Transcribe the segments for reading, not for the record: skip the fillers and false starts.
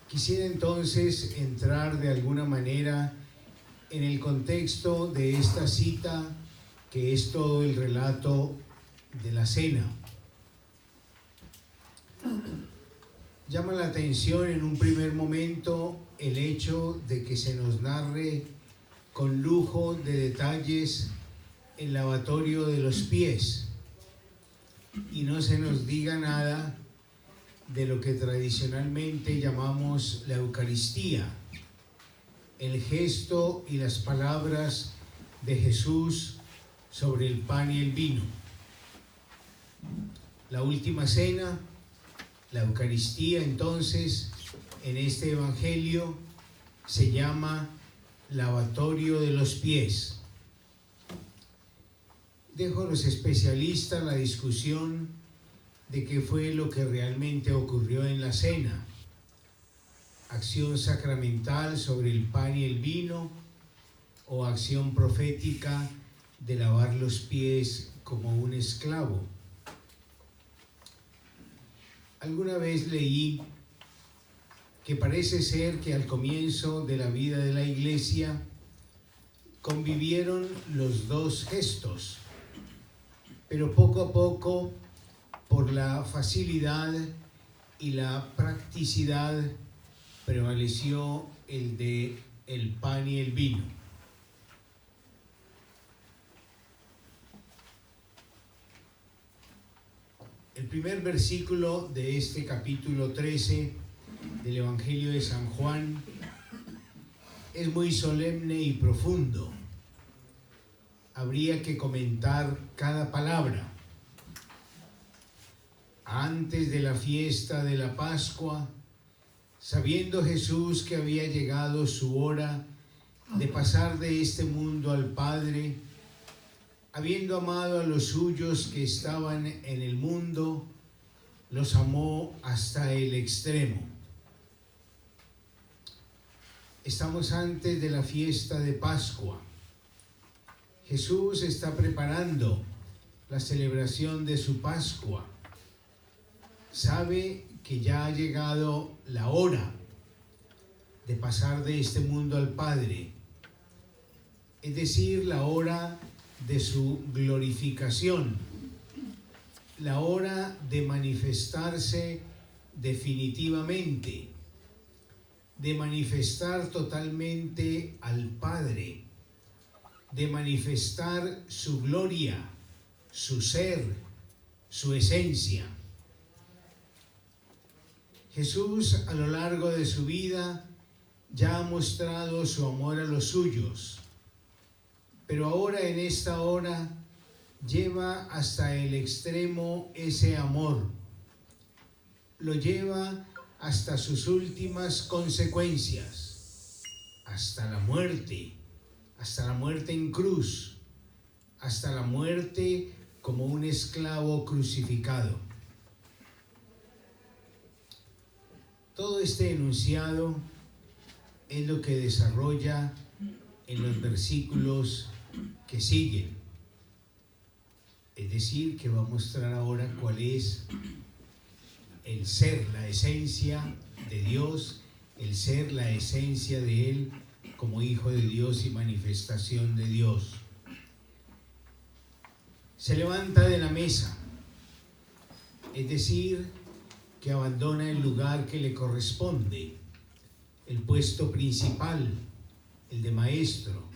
Quisiera entonces entrar de alguna manera en el contexto de esta cita, que es todo el relato de la cena. Llama la atención en un primer momento el hecho de que se nos narre con lujo de detalles el lavatorio de los pies y no se nos diga nada de lo que tradicionalmente llamamos la Eucaristía, el gesto y las palabras de Jesús sobre el pan y el vino. La última cena, la Eucaristía, entonces, en este Evangelio se llama lavatorio de los pies. Dejo a los especialistas la discusión de qué fue lo que realmente ocurrió en la cena. Acción sacramental sobre el pan y el vino o acción profética de lavar los pies como un esclavo. Alguna vez leí que parece ser que al comienzo de la vida de la Iglesia convivieron los dos gestos, pero poco a poco, por la facilidad y la practicidad, prevaleció el de el pan y el vino. El primer versículo de este capítulo 13 del Evangelio de San Juan es muy solemne y profundo. Habría que comentar cada palabra. Antes de la fiesta de la Pascua, sabiendo Jesús que había llegado su hora de pasar de este mundo al Padre, habiendo amado a los suyos que estaban en el mundo, los amó hasta el extremo. Estamos antes de la fiesta de Pascua. Jesús está preparando la celebración de su Pascua. Sabe que ya ha llegado la hora de pasar de este mundo al Padre, es decir, la hora de su glorificación, la hora de manifestarse definitivamente, de manifestar totalmente al Padre, de manifestar su gloria, su ser, su esencia. Jesús, a lo largo de su vida, ya ha mostrado su amor a los suyos, pero ahora, en esta hora, lleva hasta el extremo ese amor. Lo lleva hasta sus últimas consecuencias, hasta la muerte en cruz, hasta la muerte como un esclavo crucificado. Todo este enunciado es lo que desarrolla en los versículos que siguen. Es decir, que va a mostrar ahora cuál es el ser, la esencia de Dios, el ser, la esencia de Él como Hijo de Dios y manifestación de Dios. Se levanta de la mesa, es decir, que abandona el lugar que le corresponde, el puesto principal, el de maestro.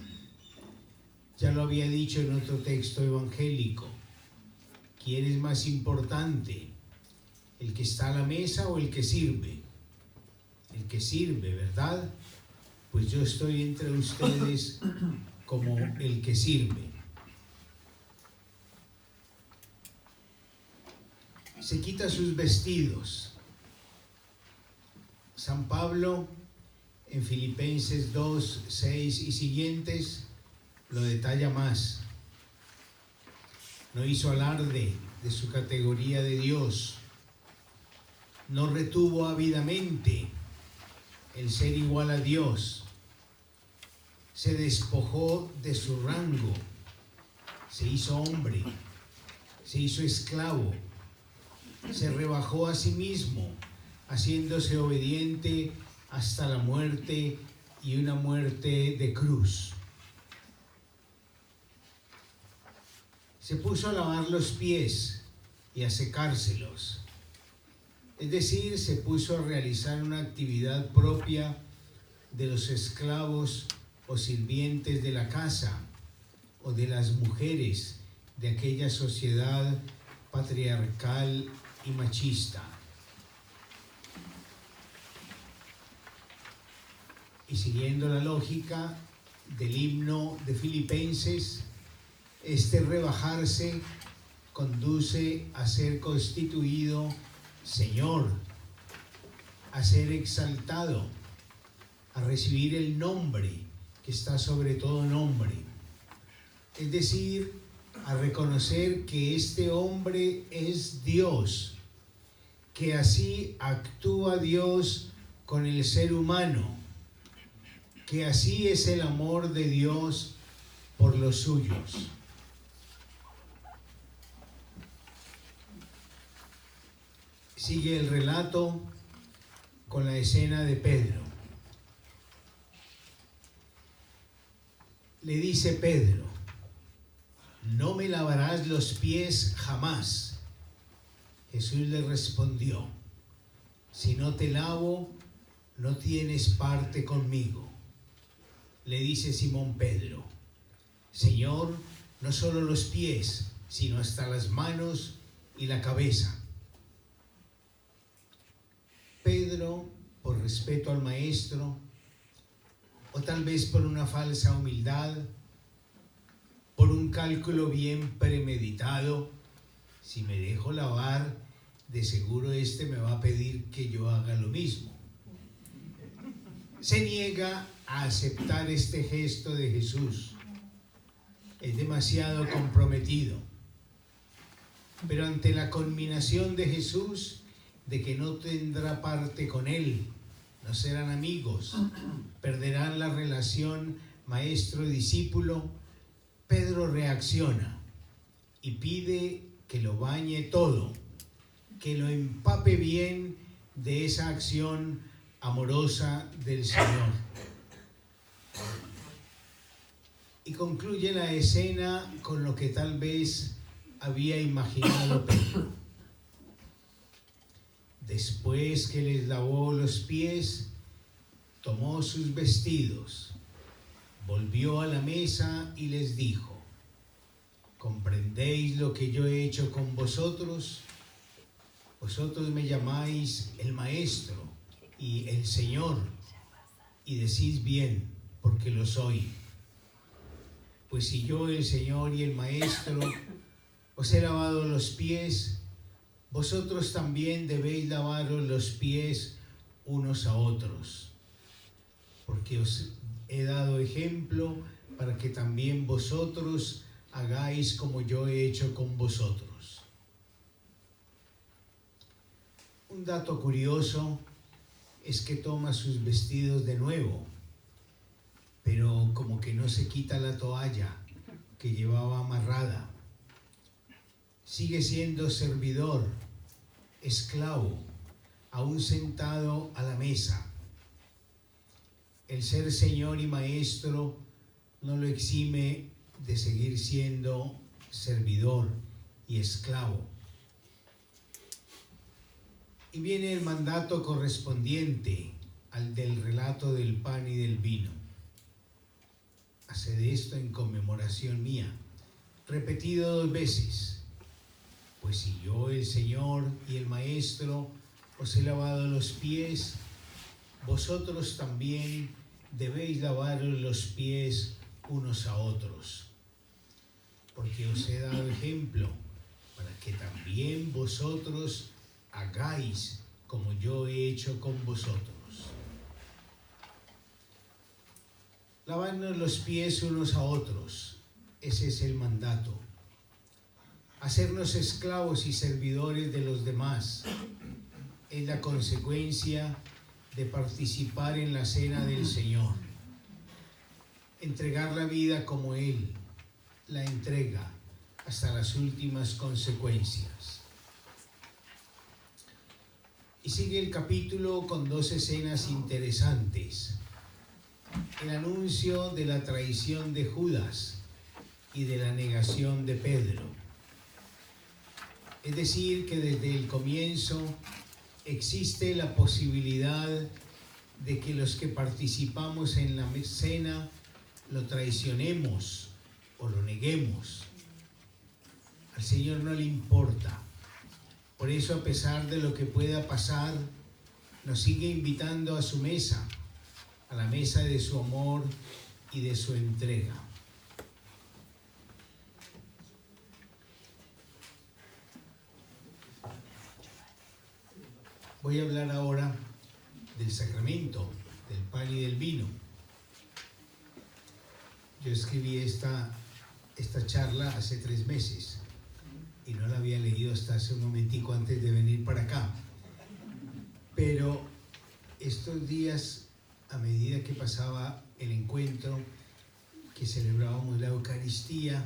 Ya lo había dicho en otro texto evangélico. ¿Quién es más importante? ¿El que está a la mesa o el que sirve? El que sirve, ¿verdad? Pues yo estoy entre ustedes como el que sirve. Se quita sus vestidos. San Pablo, en Filipenses 2, 6 y siguientes, lo detalla más. No hizo alarde de su categoría de Dios. No retuvo ávidamente el ser igual a Dios. Se despojó de su rango. Se hizo hombre. Se hizo esclavo. Se rebajó a sí mismo, haciéndose obediente hasta la muerte y una muerte de cruz. Se puso a lavar los pies y a secárselos. Es decir, se puso a realizar una actividad propia de los esclavos o sirvientes de la casa o de las mujeres de aquella sociedad patriarcal y machista. Y siguiendo la lógica del himno de Filipenses, este rebajarse conduce a ser constituido Señor, a ser exaltado, a recibir el nombre que está sobre todo nombre. Es decir, a reconocer que este hombre es Dios, que así actúa Dios con el ser humano, que así es el amor de Dios por los suyos. Sigue el relato con la escena de Pedro. Le dice Pedro: no me lavarás los pies jamás. Jesús le respondió: si no te lavo, no tienes parte conmigo. Le dice Simón Pedro: Señor, no solo los pies, sino hasta las manos y la cabeza. Pedro, por respeto al maestro, o tal vez por una falsa humildad, por un cálculo bien premeditado, si me dejo lavar, de seguro este me va a pedir que yo haga lo mismo. Se niega a aceptar este gesto de Jesús. Es demasiado comprometido. Pero ante la conminación de Jesús de que no tendrá parte con él, no serán amigos, perderán la relación maestro-discípulo, Pedro reacciona y pide que lo bañe todo, que lo empape bien de esa acción amorosa del Señor. Y concluye la escena con lo que tal vez había imaginado Pedro. Después que les lavó los pies, tomó sus vestidos, volvió a la mesa y les dijo: ¿comprendéis lo que yo he hecho con vosotros? Vosotros me llamáis el Maestro y el Señor, y decís bien, porque lo soy. Pues si yo, el Señor y el Maestro, os he lavado los pies, vosotros también debéis lavaros los pies unos a otros, porque os he dado ejemplo para que también vosotros hagáis como yo he hecho con vosotros. Un dato curioso es que toma sus vestidos de nuevo, pero como que no se quita la toalla que llevaba amarrada. Sigue siendo servidor, esclavo, aún sentado a la mesa. El ser Señor y Maestro no lo exime de seguir siendo servidor y esclavo. Y viene el mandato correspondiente al del relato del pan y del vino. Haced esto en conmemoración mía, repetido 2 veces. Pues si yo, el Señor y el Maestro, os he lavado los pies, vosotros también debéis lavaros los pies unos a otros. Porque os he dado ejemplo para que también vosotros hagáis como yo he hecho con vosotros. Lavarnos los pies unos a otros, ese es el mandato. Hacernos esclavos y servidores de los demás es la consecuencia de participar en la cena del Señor. Entregar la vida como Él la entrega hasta las últimas consecuencias. Y sigue el capítulo con dos escenas interesantes. El anuncio de la traición de Judas y de la negación de Pedro. Es decir, que desde el comienzo existe la posibilidad de que los que participamos en la cena lo traicionemos o lo neguemos. Al Señor no le importa. Por eso, a pesar de lo que pueda pasar, nos sigue invitando a su mesa, a la mesa de su amor y de su entrega. Voy a hablar ahora del sacramento, del pan y del vino. Yo escribí esta charla hace 3 meses y no la había leído hasta hace un momentico antes de venir para acá. Pero estos días, a medida que pasaba el encuentro, que celebrábamos la Eucaristía,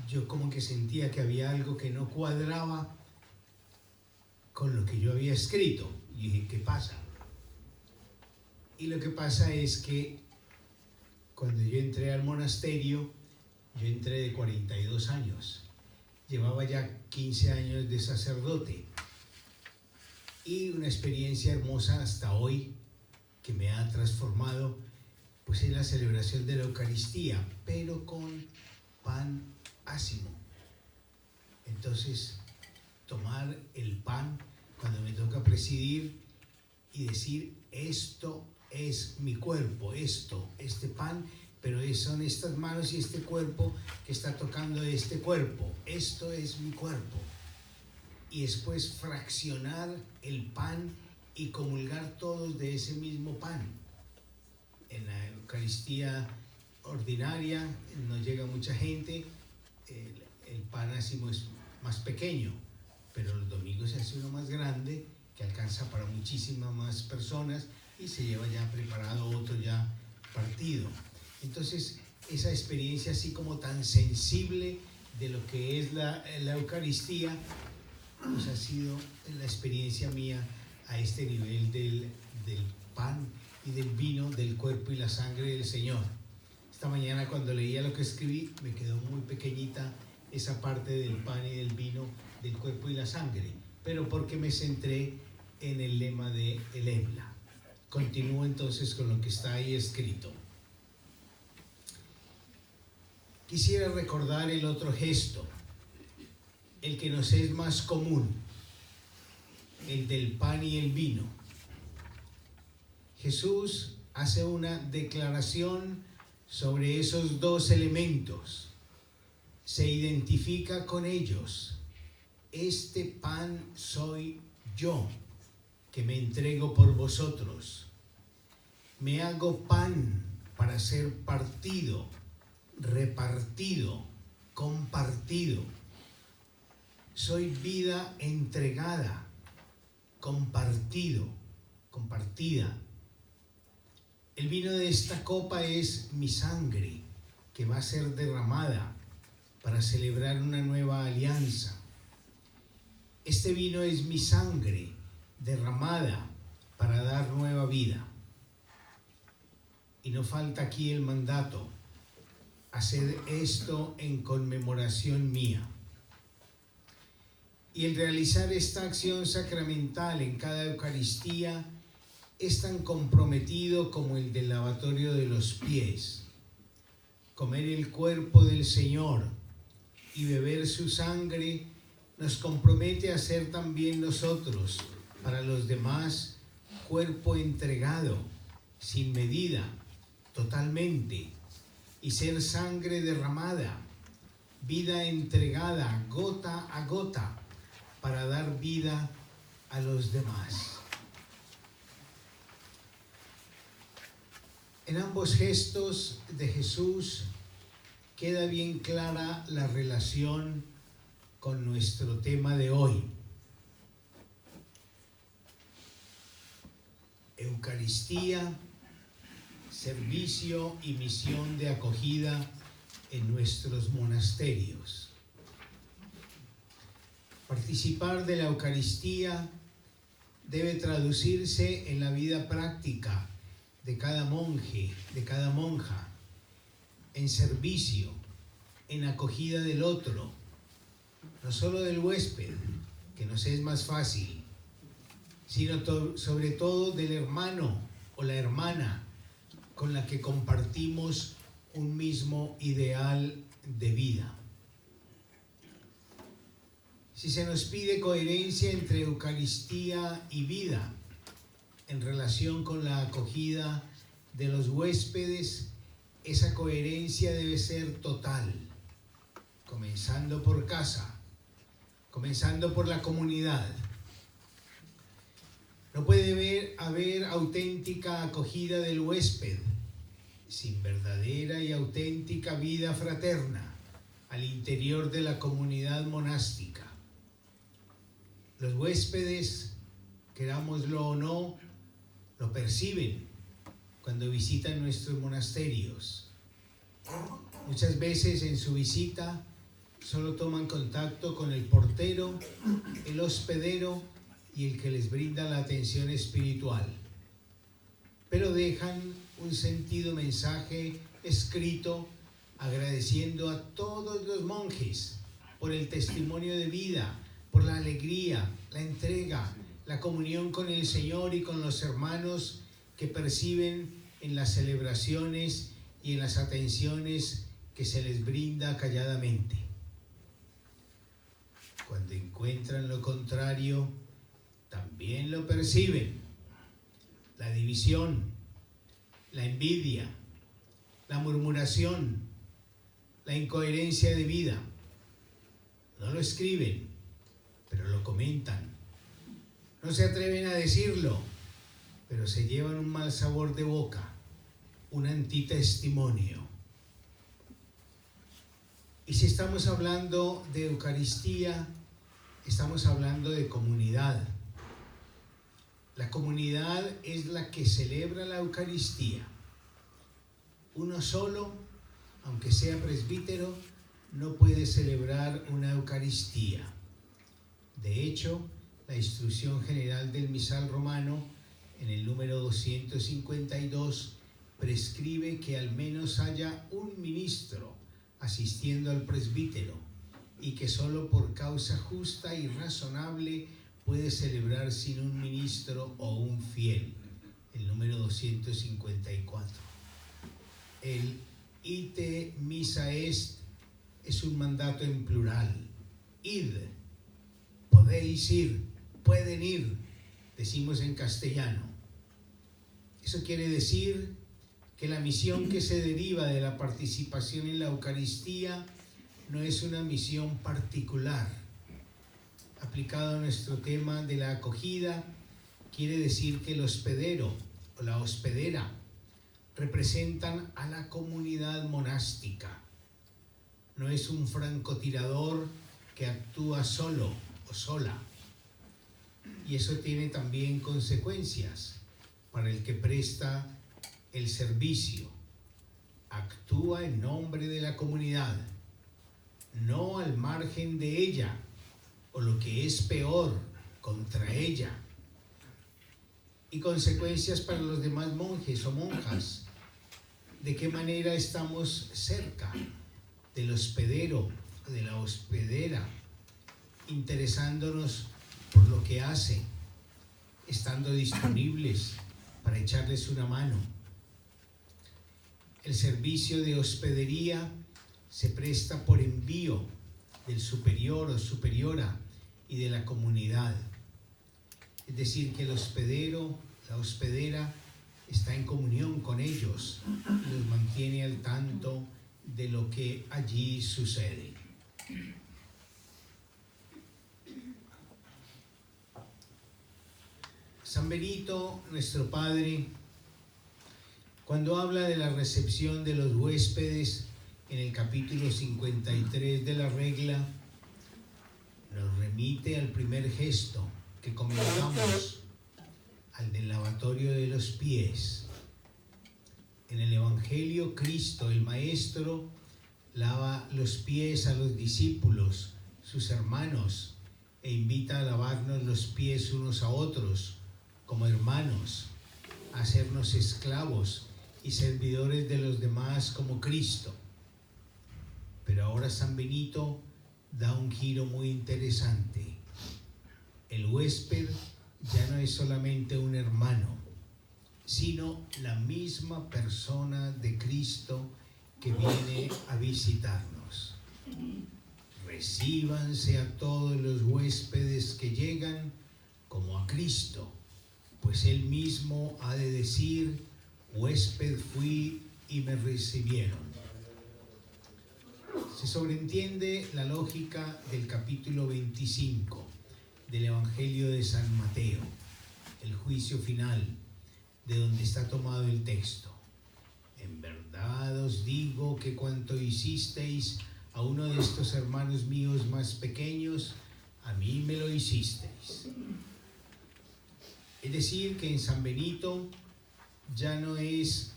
yo como que sentía que había algo que no cuadraba con lo que yo había escrito. Y dije, ¿qué pasa? Y lo que pasa es que cuando yo entré al monasterio, yo entré de 42 años. Llevaba ya 15 años de sacerdote. Y una experiencia hermosa hasta hoy que me ha transformado, pues es la celebración de la Eucaristía, pero con pan ácimo. Entonces, tomar el pan cuando me toca presidir y decir, esto es mi cuerpo, este pan, pero son estas manos y este cuerpo que está tocando este cuerpo, esto es mi cuerpo. Y después fraccionar el pan y comulgar todos de ese mismo pan. En la Eucaristía ordinaria no llega mucha gente, el pan ácimo es más pequeño, pero los domingos se hace uno más grande que alcanza para muchísimas más personas y se lleva ya preparado otro ya partido. Entonces, esa experiencia así como tan sensible de lo que es la Eucaristía, pues ha sido la experiencia mía a este nivel del pan y del vino, del cuerpo y la sangre del Señor. Esta mañana cuando leía lo que escribí, me quedó muy pequeñita esa parte del pan y del vino, del cuerpo y la sangre, pero porque me centré en el lema de el EBLA. Continúo entonces con lo que está ahí escrito. Quisiera recordar el otro gesto, el que nos es más común, el del pan y el vino. Jesús hace una declaración sobre esos dos elementos. Se identifica con ellos. Este pan soy yo, que me entrego por vosotros. Me hago pan para ser partido, repartido, compartido. Soy vida entregada, compartida. El vino de esta copa es mi sangre, que va a ser derramada para celebrar una nueva alianza. Este vino es mi sangre derramada para dar nueva vida. Y no falta aquí el mandato: haced esto en conmemoración mía. Y el realizar esta acción sacramental en cada Eucaristía es tan comprometido como el del lavatorio de los pies. Comer el cuerpo del Señor y beber su sangre nos compromete a ser también nosotros, para los demás, cuerpo entregado, sin medida, totalmente, y ser sangre derramada, vida entregada, gota a gota, para dar vida a los demás. En ambos gestos de Jesús queda bien clara la relación con nuestro tema de hoy. Eucaristía, servicio y misión de acogida en nuestros monasterios. Participar de la Eucaristía debe traducirse en la vida práctica de cada monje, de cada monja, en servicio, en acogida del otro, no solo del huésped, que nos es más fácil, sino sobre todo del hermano o la hermana con la que compartimos un mismo ideal de vida. Si se nos pide coherencia entre Eucaristía y vida en relación con la acogida de los huéspedes, esa coherencia debe ser total, comenzando por casa, comenzando por la comunidad. No puede haber auténtica acogida del huésped sin verdadera y auténtica vida fraterna al interior de la comunidad monástica. Los huéspedes, querámoslo o no, lo perciben cuando visitan nuestros monasterios. Muchas veces en su visita solo toman contacto con el portero, el hospedero y el que les brinda la atención espiritual, pero dejan un sentido mensaje escrito agradeciendo a todos los monjes por el testimonio de vida, por la alegría, la entrega, la comunión con el Señor y con los hermanos que perciben en las celebraciones y en las atenciones que se les brinda calladamente. Cuando encuentran lo contrario, también lo perciben: la división, la envidia, la murmuración, la incoherencia de vida. No lo escriben, pero lo comentan. No se atreven a decirlo, pero se llevan un mal sabor de boca, un antitestimonio. Y si estamos hablando de Eucaristía, estamos hablando de comunidad. La comunidad es la que celebra la Eucaristía. Uno solo, aunque sea presbítero, no puede celebrar una Eucaristía. De hecho, la instrucción general del misal romano, en el número 252, prescribe que al menos haya un ministro asistiendo al presbítero y que solo por causa justa y razonable puede celebrar sin un ministro o un fiel, el número 254. El ite missa est es un mandato en plural. Id, podéis ir, pueden ir, decimos en castellano. Eso quiere decir que la misión que se deriva de la participación en la Eucaristía no es una misión particular. Aplicado a nuestro tema de la acogida, quiere decir que el hospedero o la hospedera representan a la comunidad monástica. No es un francotirador que actúa solo o sola. Y eso tiene también consecuencias para el que presta el servicio. Actúa en nombre de la comunidad, no al margen de ella, o lo que es peor, contra ella. Y consecuencias para los demás monjes o monjas. ¿De qué manera estamos cerca del hospedero o de la hospedera, interesándonos por lo que hace, estando disponibles para echarles una mano? El servicio de hospedería se presta por envío del superior o superiora y de la comunidad. Es decir, que el hospedero, la hospedera, está en comunión con ellos y los mantiene al tanto de lo que allí sucede. San Benito, nuestro Padre, cuando habla de la recepción de los huéspedes en el capítulo 53 de la regla, nos remite al primer gesto que comentamos, al del lavatorio de los pies. En el Evangelio, Cristo, el Maestro, lava los pies a los discípulos, sus hermanos, e invita a lavarnos los pies unos a otros como hermanos, a hacernos esclavos y servidores de los demás como Cristo. Pero ahora San Benito da un giro muy interesante. El huésped ya no es solamente un hermano, sino la misma persona de Cristo que viene a visitarnos. Recíbanse a todos los huéspedes que llegan como a Cristo, pues Él mismo ha de decir: huésped fui y me recibieron. Se sobreentiende la lógica del capítulo 25 del Evangelio de San Mateo, el juicio final, de donde está tomado el texto. En verdad os digo que cuanto hicisteis a uno de estos hermanos míos más pequeños, a mí me lo hicisteis. Es decir, que en San Benito ya no es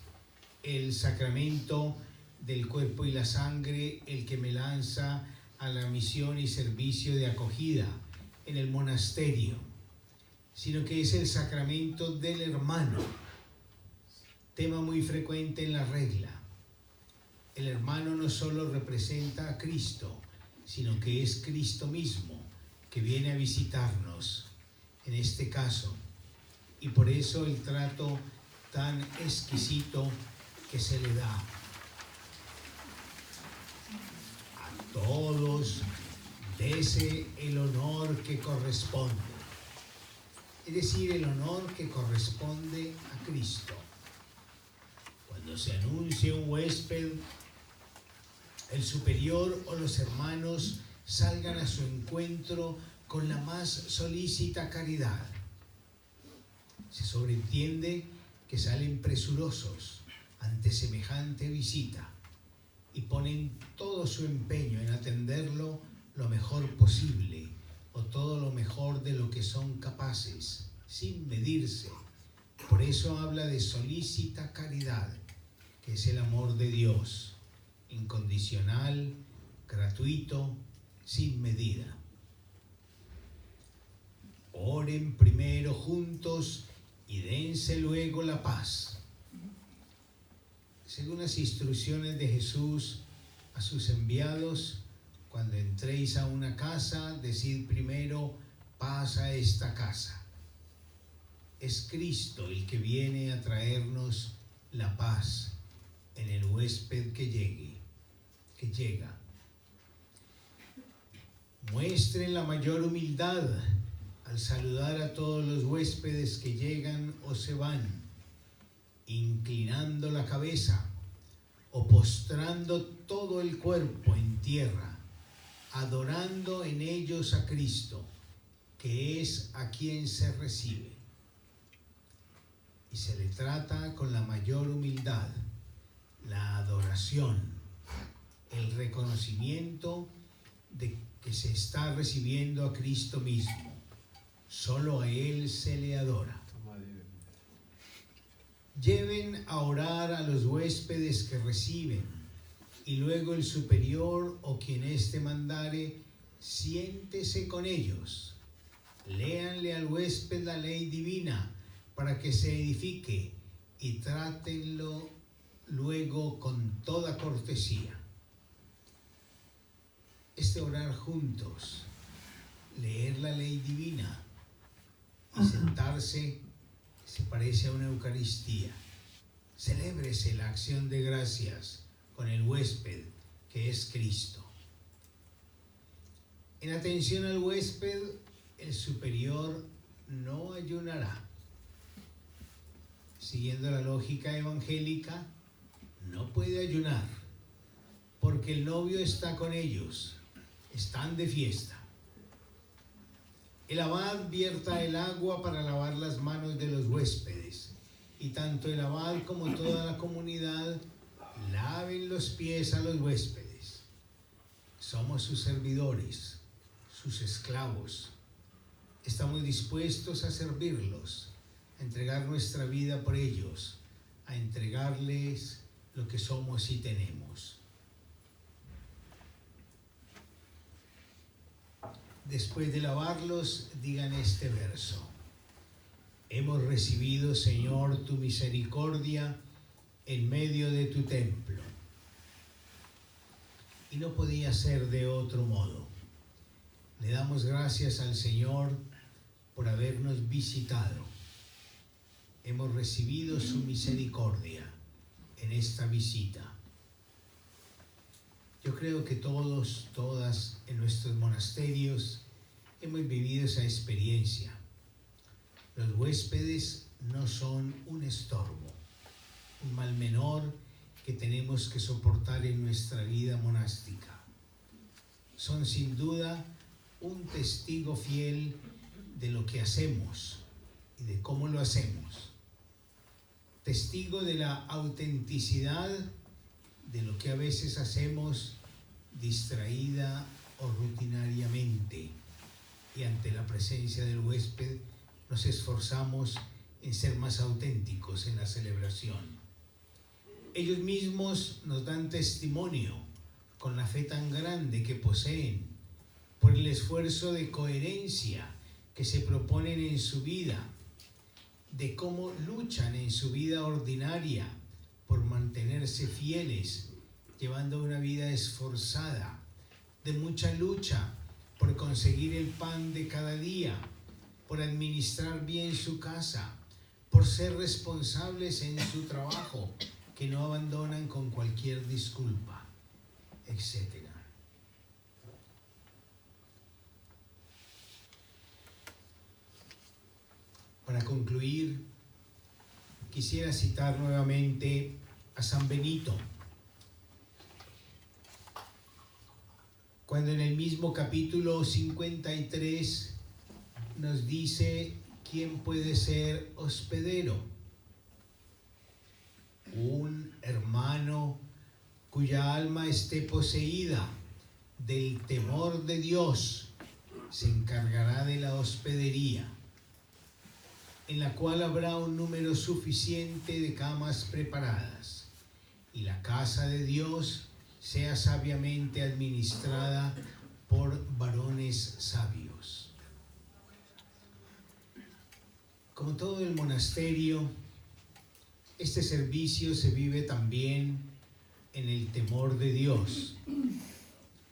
el sacramento del cuerpo y la sangre el que me lanza a la misión y servicio de acogida en el monasterio, sino que es el sacramento del hermano, tema muy frecuente en la regla. El hermano no solo representa a Cristo, sino que es Cristo mismo que viene a visitarnos en este caso, y por eso el trato tan exquisito que se le da a todos. Dese el honor que corresponde, es decir, el honor que corresponde a Cristo. Cuando se anuncia un huésped, el superior o los hermanos salgan a su encuentro con la más solícita caridad. Se sobreentiende que salen presurosos ante semejante visita y ponen todo su empeño en atenderlo lo mejor posible, o todo lo mejor de lo que son capaces, sin medirse. Por eso habla de solícita caridad, que es el amor de Dios, incondicional, gratuito, sin medida. Oren primero juntos y dense luego la paz. Según las instrucciones de Jesús a sus enviados, cuando entréis a una casa, decid primero: paz a esta casa. Es Cristo el que viene a traernos la paz en el huésped que llega. Muestren la mayor humildad al saludar a todos los huéspedes que llegan o se van, inclinando la cabeza o postrando todo el cuerpo en tierra, adorando en ellos a Cristo, que es a quien se recibe. Y se le trata con la mayor humildad, la adoración, el reconocimiento de que se está recibiendo a Cristo mismo. Solo a Él se le adora. Lleven a orar a los huéspedes que reciben, y luego el superior o quien éste mandare, siéntese con ellos. Léanle al huésped la ley divina para que se edifique, y trátenlo luego con toda cortesía. Este orar juntos, leer la ley divina y sentarse se parece a una Eucaristía. Celébrese la acción de gracias con el huésped que es Cristo. En atención al huésped, el superior no ayunará. Siguiendo la lógica evangélica, no puede ayunar, porque el novio está con ellos, están de fiesta. El abad vierta el agua para lavar las manos de los huéspedes, y tanto el abad como toda la comunidad laven los pies a los huéspedes. Somos sus servidores, sus esclavos. Estamos dispuestos a servirlos, a entregar nuestra vida por ellos, a entregarles lo que somos y tenemos. después de lavarlos, digan este verso. Hemos recibido, Señor, tu misericordia en medio de tu templo. Y no podía ser de otro modo. Le damos gracias al Señor por habernos visitado. Hemos recibido su misericordia en esta visita. Yo creo que todos, todas en nuestros monasterios hemos vivido esa experiencia. Los huéspedes no son un estorbo, un mal menor que tenemos que soportar en nuestra vida monástica. Son sin duda un testigo fiel de lo que hacemos y de cómo lo hacemos. Testigo de la autenticidad de lo que a veces hacemos distraída o rutinariamente, y ante la presencia del huésped nos esforzamos en ser más auténticos en la celebración. Ellos mismos nos dan testimonio con la fe tan grande que poseen, por el esfuerzo de coherencia que se proponen en su vida, de cómo luchan en su vida ordinaria por mantenerse fieles, llevando una vida esforzada, de mucha lucha por conseguir el pan de cada día, por administrar bien su casa, por ser responsables en su trabajo, que no abandonan con cualquier disculpa, etc. Para concluir, quisiera citar nuevamente a San Benito, cuando en el mismo capítulo 53 nos dice quién puede ser hospedero. Un hermano cuya alma esté poseída del temor de Dios se encargará de la hospedería, en la cual habrá un número suficiente de camas preparadas, y la casa de Dios sea sabiamente administrada por varones sabios. Como todo el monasterio, este servicio se vive también en el temor de Dios,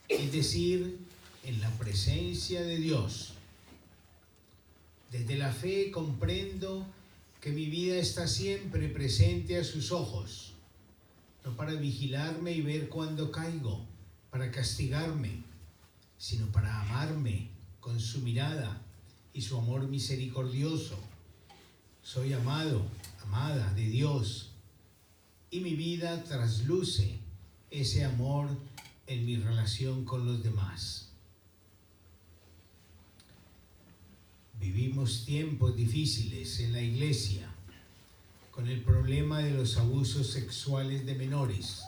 es decir, en la presencia de Dios. Desde la fe comprendo que mi vida está siempre presente a sus ojos, no para vigilarme y ver cuándo caigo, para castigarme, sino para amarme con su mirada y su amor misericordioso. Soy amado, amada de Dios, y mi vida trasluce ese amor en mi relación con los demás. Vivimos tiempos difíciles en la Iglesia con el problema de los abusos sexuales de menores.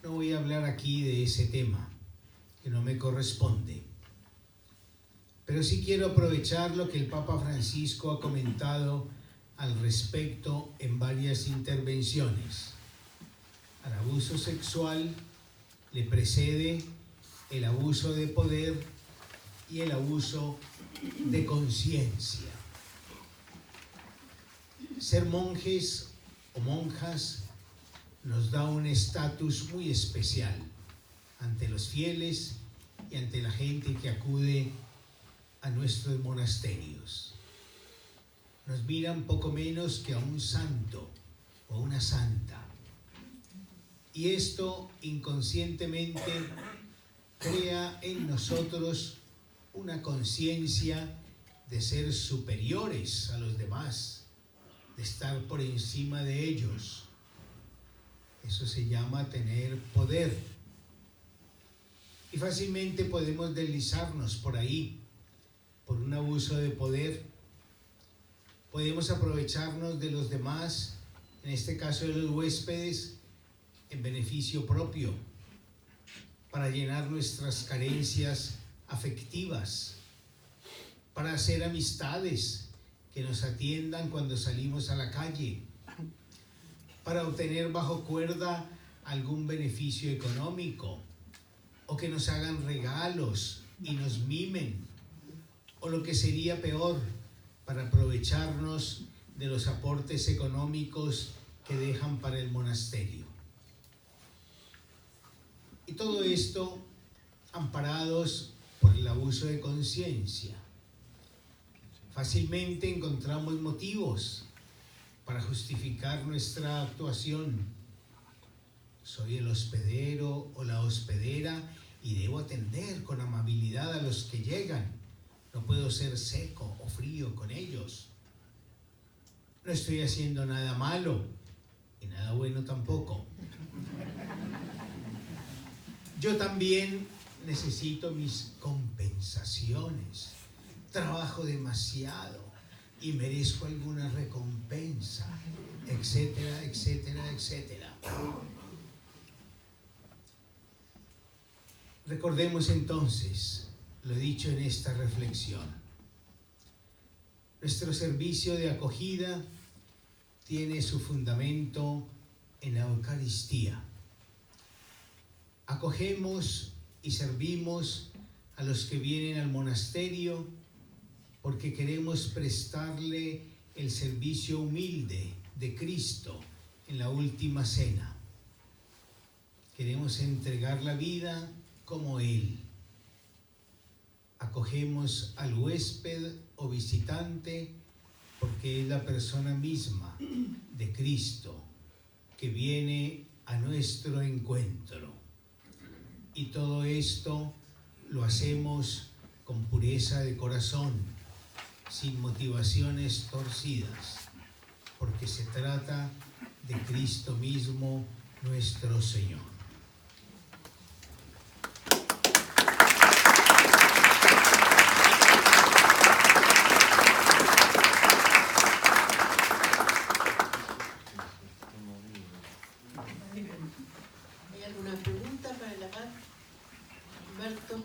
No voy a hablar aquí de ese tema, que no me corresponde. Pero sí quiero aprovechar lo que el Papa Francisco ha comentado al respecto en varias intervenciones. Al abuso sexual le precede el abuso de poder y el abuso de conciencia. Ser monjes o monjas nos da un estatus muy especial ante los fieles y ante la gente que acude a nuestros monasterios. Nos miran poco menos que a un santo o una santa. Y esto inconscientemente crea en nosotros una conciencia de ser superiores a los demás, de estar por encima de ellos. Eso se llama tener poder. Y fácilmente podemos deslizarnos por ahí, por un abuso de poder. Podemos aprovecharnos de los demás, en este caso de los huéspedes, en beneficio propio, para llenar nuestras carencias afectivas, para hacer amistades que nos atiendan cuando salimos a la calle, para obtener bajo cuerda algún beneficio económico, o que nos hagan regalos y nos mimen, o lo que sería peor, para aprovecharnos de los aportes económicos que dejan para el monasterio. Y todo esto amparados por el abuso de conciencia. Fácilmente encontramos motivos para justificar nuestra actuación. Soy el hospedero o la hospedera y debo atender con amabilidad a los que llegan. No puedo ser seco o frío con ellos. No estoy haciendo nada malo y nada bueno tampoco. Yo también necesito mis compensaciones. Trabajo demasiado y merezco alguna recompensa, etcétera, etcétera, etcétera. Recordemos entonces lo dicho en esta reflexión. Nuestro servicio de acogida tiene su fundamento en la Eucaristía. Acogemos y servimos a los que vienen al monasterio porque queremos prestarle el servicio humilde de Cristo en la última cena. Queremos entregar la vida como Él. Acogemos al huésped o visitante porque es la persona misma de Cristo que viene a nuestro encuentro. Y todo esto lo hacemos con pureza de corazón, sin motivaciones torcidas, porque se trata de Cristo mismo, nuestro Señor. ¿Hay alguna pregunta para el abad Humberto?